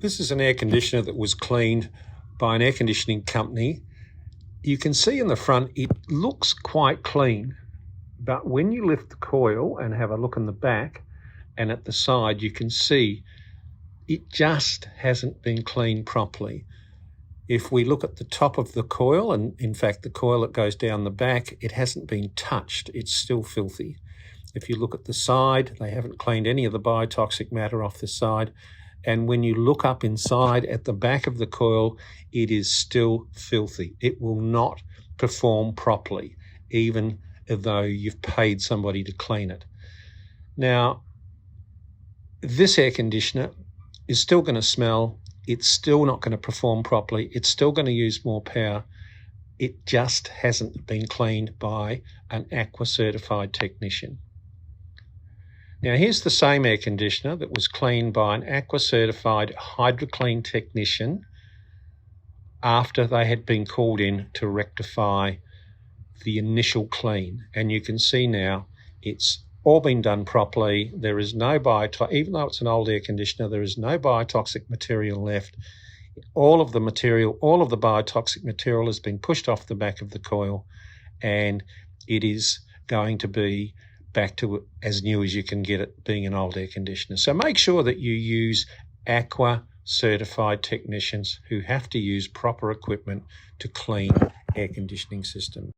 This is an air conditioner that was cleaned by an air conditioning company. You can see in the front it looks quite clean, but when you lift the coil and have a look in the back and at the side, you can see it just hasn't been cleaned properly. If we look at the top of the coil, and in fact the coil that goes down the back, it hasn't been touched, it's still filthy. If you look at the side, they haven't cleaned any of the biotoxic matter off the side. And when you look up inside at the back of the coil, it is still filthy. It will not perform properly, even though you've paid somebody to clean it. Now, this air conditioner is still going to smell. It's still not going to perform properly. It's still going to use more power. It just hasn't been cleaned by an ACWWA certified technician. Now here's the same air conditioner that was cleaned by an ACWWA certified HydroKleen technician after they had been called in to rectify the initial clean. And you can see now it's all been done properly. There is no even though it's an old air conditioner, there is no biotoxic material left. All of the biotoxic material has been pushed off the back of the coil, and it is going to be back to as new as you can get it, being an old air conditioner. So make sure that you use ACWWA certified technicians who have to use proper equipment to clean air conditioning systems.